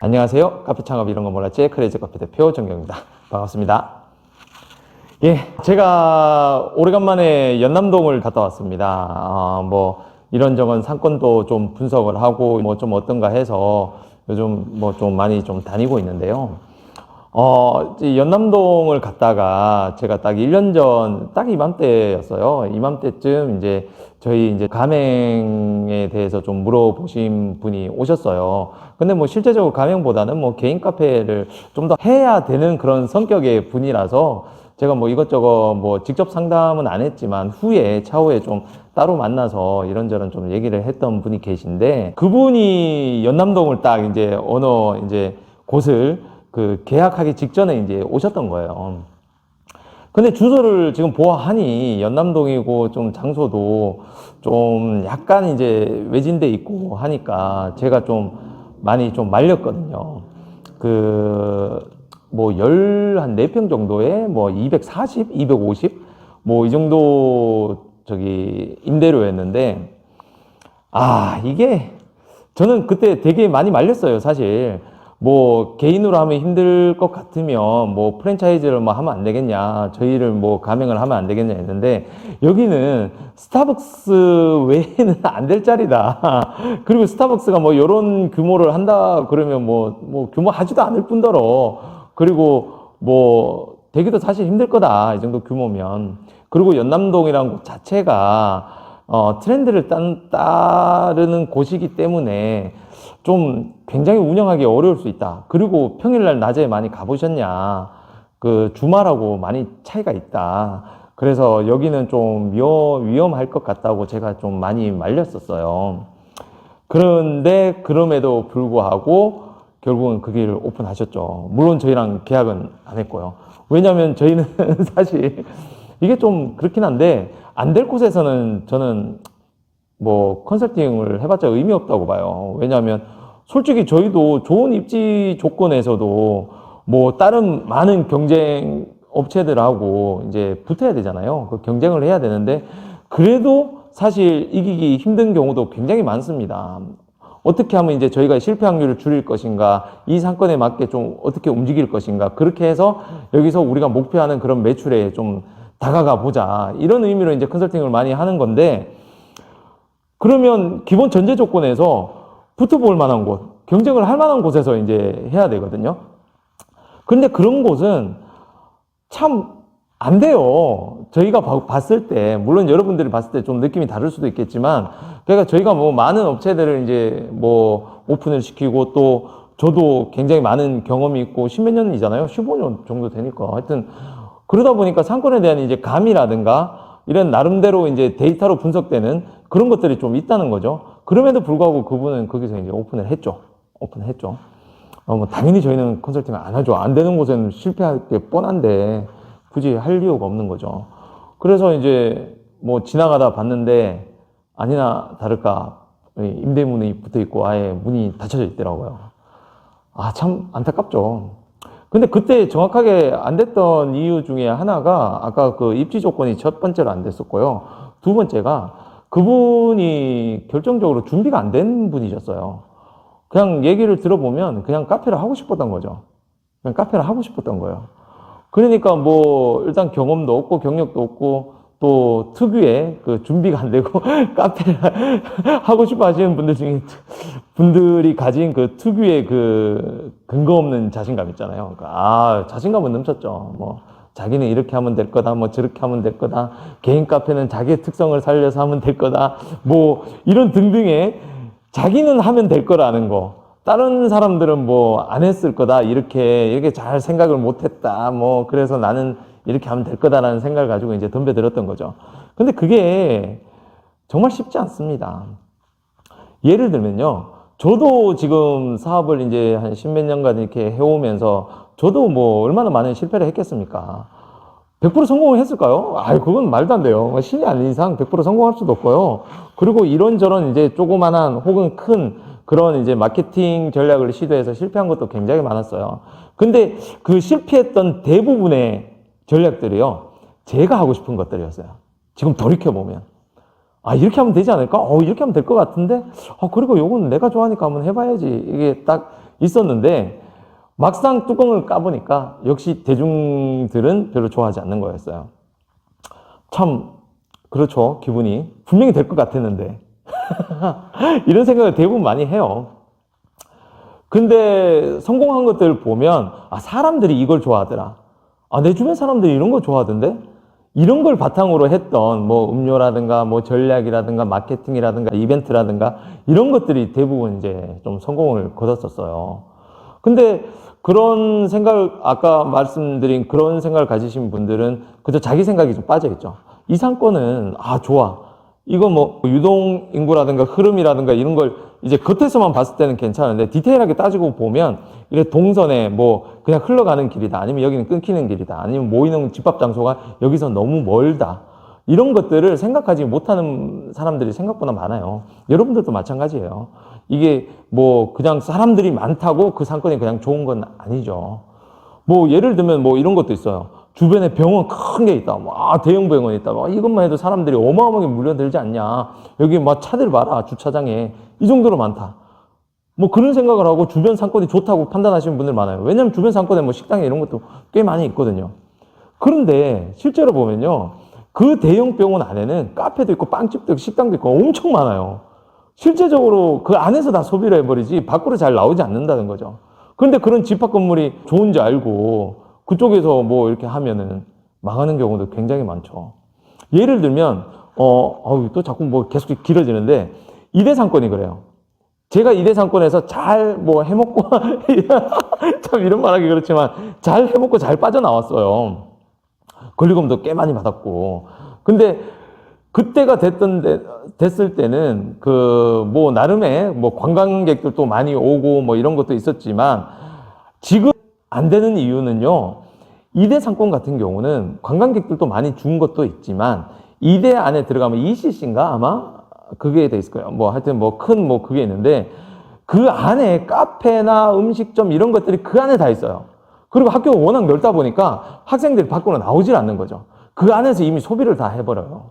안녕하세요. 카페 창업 이런 거 몰랐지? 크레이지 커피 대표 정경입니다. 반갑습니다. 예, 제가 오래간만에 연남동을 갔다 왔습니다. 이런저런 상권도 좀 분석을 하고 뭐 좀 어떤가 해서 요즘 뭐 좀 많이 좀 다니고 있는데요. 이제 연남동을 갔다가 제가 딱 1년 전, 딱 이맘때였어요. 이맘때쯤 이제 저희 이제 가맹에 대해서 좀 물어보신 분이 오셨어요. 근데 뭐 실제적으로 가맹보다는 뭐 개인 카페를 좀 더 해야 되는 그런 성격의 분이라서 제가 뭐 이것저것 뭐 직접 상담은 안 했지만 차후에 좀 따로 만나서 이런저런 좀 얘기를 했던 분이 계신데 그분이 연남동을 딱 이제 어느 이제 곳을 그 계약하기 직전에 이제 오셨던 거예요. 근데 주소를 지금 보아하니 연남동이고 좀 장소도 좀 약간 이제 외진데 있고 하니까 제가 좀 많이 좀 말렸거든요. 한 4평 정도에 뭐 240, 250, 뭐 이 정도 임대료였는데, 이게 저는 그때 되게 많이 말렸어요, 사실. 뭐 개인으로 하면 힘들 것 같으면 뭐 프랜차이즈를 뭐 하면 안 되겠냐, 저희를 뭐 가맹을 하면 안 되겠냐 했는데 여기는 스타벅스 외에는 안 될 자리다. 그리고 스타벅스가 뭐 이런 규모를 한다 그러면 뭐 규모 하지도 않을 뿐더러 그리고 뭐 되기도 사실 힘들 거다, 이 정도 규모면. 그리고 연남동이라는 곳 자체가 트렌드를 따르는 곳이기 때문에 좀 굉장히 운영하기 어려울 수 있다. 그리고 평일날 낮에 많이 가보셨냐? 그 주말하고 많이 차이가 있다. 그래서 여기는 좀 위험할 것 같다고 제가 좀 많이 말렸었어요. 그런데 그럼에도 불구하고 결국은 그 길을 오픈하셨죠. 물론 저희랑 계약은 안 했고요. 왜냐하면 저희는 사실 이게 좀 그렇긴 한데 안 될 곳에서는 저는 뭐 컨설팅을 해봤자 의미 없다고 봐요. 왜냐하면 솔직히 저희도 좋은 입지 조건에서도 뭐 다른 많은 경쟁 업체들하고 이제 붙어야 되잖아요. 그 경쟁을 해야 되는데 그래도 사실 이기기 힘든 경우도 굉장히 많습니다. 어떻게 하면 이제 저희가 실패 확률을 줄일 것인가, 이 상권에 맞게 좀 어떻게 움직일 것인가, 그렇게 해서 여기서 우리가 목표하는 그런 매출에 좀 다가가 보자, 이런 의미로 이제 컨설팅을 많이 하는 건데, 그러면 기본 전제 조건에서 붙어볼 만한 곳, 경쟁을 할 만한 곳에서 이제 해야 되거든요. 근데 그런 곳은 참 안 돼요. 저희가 봤을 때, 물론 여러분들이 봤을 때 좀 느낌이 다를 수도 있겠지만, 그러니까 저희가 뭐 많은 업체들을 이제 뭐 오픈을 시키고 또 저도 굉장히 많은 경험이 있고 10몇 년이잖아요. 15년 정도 되니까. 하여튼 그러다 보니까 상권에 대한 이제 감이라든가 이런 나름대로 이제 데이터로 분석되는 그런 것들이 좀 있다는 거죠. 그럼에도 불구하고 그분은 거기서 이제 오픈했죠. 뭐 당연히 저희는 컨설팅을 안 하죠. 안 되는 곳에는 실패할 게 뻔한데 굳이 할 이유가 없는 거죠. 그래서 이제 뭐 지나가다 봤는데 아니나 다를까 임대문이 붙어 있고 아예 문이 닫혀져 있더라고요. 참 안타깝죠. 근데 그때 정확하게 안 됐던 이유 중에 하나가 아까 그 입지 조건이 첫 번째로 안 됐었고요. 두 번째가 그분이 결정적으로 준비가 안 된 분이셨어요. 그냥 얘기를 들어보면 그냥 카페를 하고 싶었던 거죠. 그냥 카페를 하고 싶었던 거예요. 그러니까 뭐 일단 경험도 없고 경력도 없고 또 특유의 그 준비가 안 되고 카페를 하고 싶어 하시는 분들이 가진 그 특유의 그 근거 없는 자신감 있잖아요. 그러니까 자신감은 넘쳤죠. 뭐 자기는 이렇게 하면 될 거다, 뭐 저렇게 하면 될 거다, 개인 카페는 자기의 특성을 살려서 하면 될 거다, 뭐 이런 등등의 자기는 하면 될 거라는 거. 다른 사람들은 뭐 안 했을 거다, 이렇게 잘 생각을 못 했다, 뭐 그래서 나는 이렇게 하면 될 거다라는 생각을 가지고 이제 덤벼들었던 거죠. 근데 그게 정말 쉽지 않습니다. 예를 들면요. 저도 지금 사업을 이제 한 십몇 년간 이렇게 해오면서 저도 뭐 얼마나 많은 실패를 했겠습니까? 100% 성공을 했을까요? 그건 말도 안 돼요. 신이 아닌 이상 100% 성공할 수도 없고요. 그리고 이런저런 이제 조그만한 혹은 큰 그런 이제 마케팅 전략을 시도해서 실패한 것도 굉장히 많았어요. 근데 그 실패했던 대부분의 전략들이요, 제가 하고 싶은 것들이었어요. 지금 돌이켜보면. 이렇게 하면 되지 않을까? 이렇게 하면 될 것 같은데? 그리고 요건 내가 좋아하니까 한번 해봐야지. 이게 딱 있었는데 막상 뚜껑을 까보니까 역시 대중들은 별로 좋아하지 않는 거였어요. 참 그렇죠. 기분이 분명히 될 것 같았는데 이런 생각을 대부분 많이 해요. 근데 성공한 것들을 보면 아 사람들이 이걸 좋아하더라. 아 내 주변 사람들이 이런 거 좋아하던데? 이런 걸 바탕으로 했던 뭐 음료라든가 뭐 전략이라든가 마케팅이라든가 이벤트라든가 이런 것들이 대부분 이제 좀 성공을 거뒀었어요. 근데 그런 생각을 아까 말씀드린 그런 생각을 가지신 분들은 그저 자기 생각이 좀 빠져 있죠. 이 상권은 아 좋아. 이거 뭐 유동 인구라든가 흐름이라든가 이런 걸 이제 겉에서만 봤을 때는 괜찮은데 디테일하게 따지고 보면 이래 동선에 뭐 그냥 흘러가는 길이다 아니면 여기는 끊기는 길이다 아니면 모이는 집합 장소가 여기서 너무 멀다 이런 것들을 생각하지 못하는 사람들이 생각보다 많아요. 여러분들도 마찬가지예요. 이게 뭐 그냥 사람들이 많다고 그 상권이 그냥 좋은 건 아니죠. 뭐 예를 들면 뭐 이런 것도 있어요. 주변에 병원 큰 게 있다. 뭐, 대형 병원이 있다. 뭐, 이것만 해도 사람들이 어마어마하게 몰려들지 않냐. 여기 막 차들 봐라. 주차장에. 이 정도로 많다. 뭐 그런 생각을 하고 주변 상권이 좋다고 판단하시는 분들 많아요. 왜냐면 주변 상권에 뭐 식당에 이런 것도 꽤 많이 있거든요. 그런데 실제로 보면요. 그 대형 병원 안에는 카페도 있고 빵집도 있고 식당도 있고 엄청 많아요. 실제적으로 그 안에서 다 소비를 해버리지 밖으로 잘 나오지 않는다는 거죠. 그런데 그런 집합 건물이 좋은지 알고 그쪽에서 뭐 이렇게 하면은 망하는 경우도 굉장히 많죠. 예를 들면, 또 자꾸 뭐 계속 길어지는데, 이대상권이 그래요. 제가 이대상권에서 잘 뭐 해먹고, 참 이런 말 하기 그렇지만, 잘 해먹고 잘 빠져나왔어요. 권리금도 꽤 많이 받았고. 근데 그때가 됐을 때는 뭐 나름의 뭐 관광객들도 많이 오고 뭐 이런 것도 있었지만 지금 안 되는 이유는요. 이대 상권 같은 경우는 관광객들도 많이 준 것도 있지만 이대 안에 들어가면 ECC인가 아마 그게 돼 있을 거예요. 뭐 하여튼 뭐 큰 뭐 그게 있는데 그 안에 카페나 음식점 이런 것들이 그 안에 다 있어요. 그리고 학교가 워낙 넓다 보니까 학생들이 밖으로 나오질 않는 거죠. 그 안에서 이미 소비를 다 해버려요.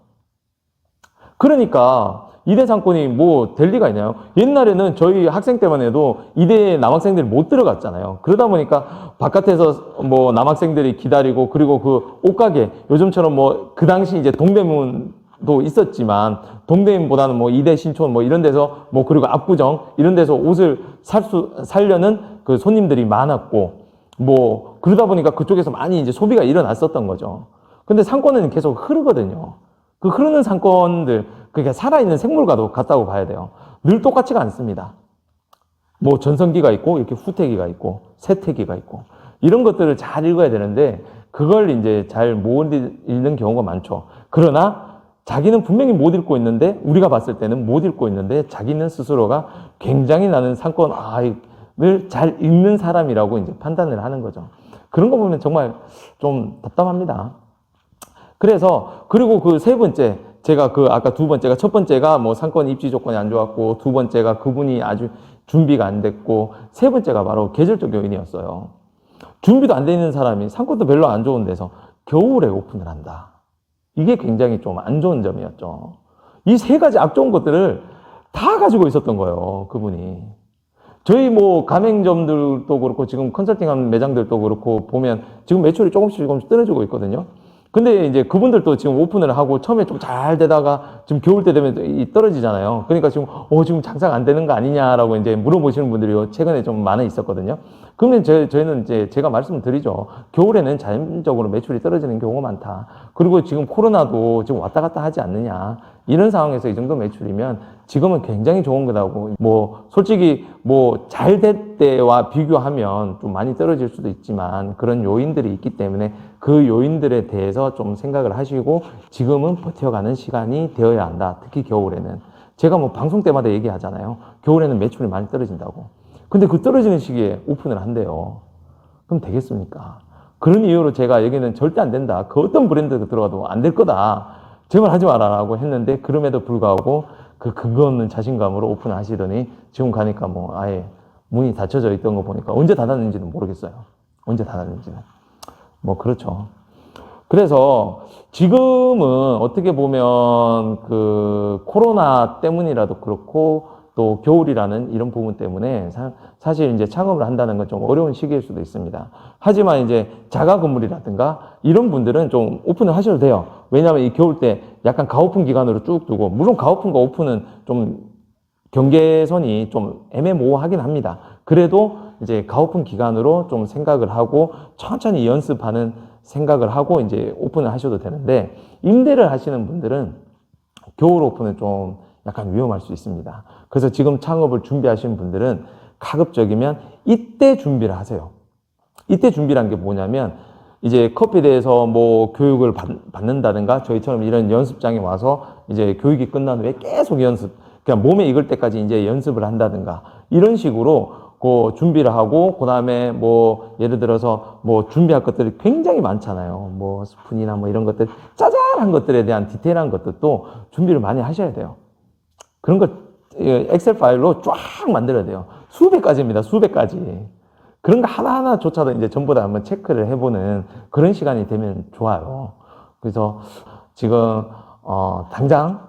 그러니까 이대 상권이 뭐 될 리가 있나요? 옛날에는 저희 학생 때만 해도 이대에 남학생들이 못 들어갔잖아요. 그러다 보니까 바깥에서 뭐 남학생들이 기다리고 그리고 그 옷가게 요즘처럼 뭐 그 당시 이제 동대문도 있었지만 동대문보다는 뭐 이대 신촌 뭐 이런 데서 뭐 그리고 압구정 이런 데서 옷을 살려는 그 손님들이 많았고 뭐 그러다 보니까 그쪽에서 많이 이제 소비가 일어났었던 거죠. 근데 상권은 계속 흐르거든요. 그 흐르는 상권들, 그게 살아있는 생물과도 같다고 봐야 돼요. 늘 똑같지가 않습니다. 뭐 전성기가 있고, 이렇게 후태기가 있고, 세태기가 있고, 이런 것들을 잘 읽어야 되는데, 그걸 이제 잘 못 읽는 경우가 많죠. 그러나, 자기는 분명히 못 읽고 있는데, 우리가 봤을 때는 못 읽고 있는데, 자기는 스스로가 굉장히 나는 상권을 잘 읽는 사람이라고 이제 판단을 하는 거죠. 그런 거 보면 정말 좀 답답합니다. 그래서 그리고 그 세 번째 제가 아까 두 번째가 첫 번째가 뭐 상권 입지 조건이 안 좋았고 두 번째가 그분이 아주 준비가 안 됐고 세 번째가 바로 계절적 요인이었어요. 준비도 안 돼 있는 사람이 상권도 별로 안 좋은 데서 겨울에 오픈을 한다. 이게 굉장히 좀 안 좋은 점이었죠. 이 세 가지 악좋은 것들을 다 가지고 있었던 거예요. 그분이. 저희 뭐 가맹점들도 그렇고 지금 컨설팅하는 매장들도 그렇고 보면 지금 매출이 조금씩 떨어지고 있거든요. 근데 이제 그분들도 지금 오픈을 하고 처음에 좀 잘 되다가 지금 겨울 때 되면 떨어지잖아요. 그러니까 지금 장사가 안 되는 거 아니냐라고 이제 물어보시는 분들이 최근에 좀 많아 있었거든요. 그러면 저희는 이제 제가 말씀드리죠. 겨울에는 자연적으로 매출이 떨어지는 경우가 많다. 그리고 지금 코로나도 지금 왔다 갔다 하지 않느냐. 이런 상황에서 이 정도 매출이면 지금은 굉장히 좋은 거다고. 뭐 솔직히 뭐 잘 될 때와 비교하면 좀 많이 떨어질 수도 있지만 그런 요인들이 있기 때문에 그 요인들에 대해서 좀 생각을 하시고 지금은 버텨가는 시간이 되어야 한다. 특히 겨울에는. 제가 뭐 방송 때마다 얘기하잖아요. 겨울에는 매출이 많이 떨어진다고. 근데 그 떨어지는 시기에 오픈을 한대요. 그럼 되겠습니까? 그런 이유로 제가 여기는 절대 안 된다. 그 어떤 브랜드가 들어가도 안 될 거다. 제발 하지 마라라고 했는데 그럼에도 불구하고 그 근거 없는 자신감으로 오픈을 하시더니 지금 가니까 뭐 아예 문이 닫혀져 있던 거 보니까 언제 닫았는지는 모르겠어요. 언제 닫았는지는. 뭐 그렇죠. 그래서 지금은 어떻게 보면 그 코로나 때문이라도 그렇고 또 겨울이라는 이런 부분 때문에 사실 이제 창업을 한다는 건 좀 어려운 시기일 수도 있습니다. 하지만 이제 자가 건물이라든가 이런 분들은 좀 오픈을 하셔도 돼요. 왜냐하면 이 겨울 때 약간 가오픈 기간으로 쭉 두고, 물론 가오픈과 오픈은 좀 경계선이 좀 애매모호하긴 합니다. 그래도 이제 가오픈 기간으로 좀 생각을 하고 천천히 연습하는 생각을 하고 이제 오픈을 하셔도 되는데, 임대를 하시는 분들은 겨울 오픈은 좀 약간 위험할 수 있습니다. 그래서 지금 창업을 준비하시는 분들은 가급적이면 이때 준비를 하세요. 이때 준비란 게 뭐냐면, 이제 커피에 대해서 뭐 교육을 받는다든가 저희처럼 이런 연습장에 와서 이제 교육이 끝난 후에 계속 연습, 그냥 몸에 익을 때까지 이제 연습을 한다든가 이런 식으로 그 준비를 하고, 그 다음에 뭐 예를 들어서 뭐 준비할 것들이 굉장히 많잖아요. 뭐 스푼이나 뭐 이런 것들, 짜잘한 것들에 대한 디테일한 것들도 준비를 많이 하셔야 돼요. 그런 거 엑셀 파일로 쫙 만들어야 돼요. 수백 가지입니다. 수백 가지. 그런 거 하나하나조차도 이제 전부 다 한번 체크를 해보는 그런 시간이 되면 좋아요. 그래서 지금 당장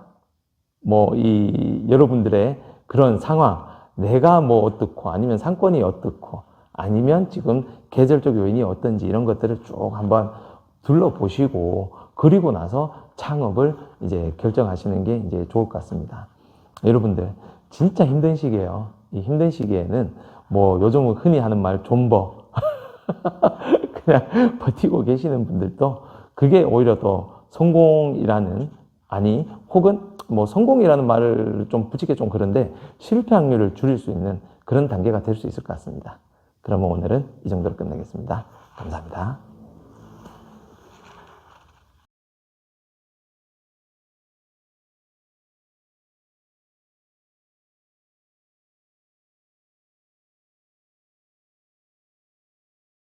뭐 이 여러분들의 그런 상황, 내가 뭐 어떻고 아니면 상권이 어떻고 아니면 지금 계절적 요인이 어떤지 이런 것들을 쭉 한번 둘러보시고, 그리고 나서 창업을 이제 결정하시는 게 이제 좋을 것 같습니다. 여러분들 진짜 힘든 시기예요. 이 힘든 시기에는 뭐 요즘 흔히 하는 말 존버 그냥 버티고 계시는 분들도 그게 오히려 더 성공이라는, 아니 혹은 뭐 성공이라는 말을 좀 붙이기 좀 그런데 실패 확률을 줄일 수 있는 그런 단계가 될 수 있을 것 같습니다. 그러면 오늘은 이 정도로 끝내겠습니다. 감사합니다.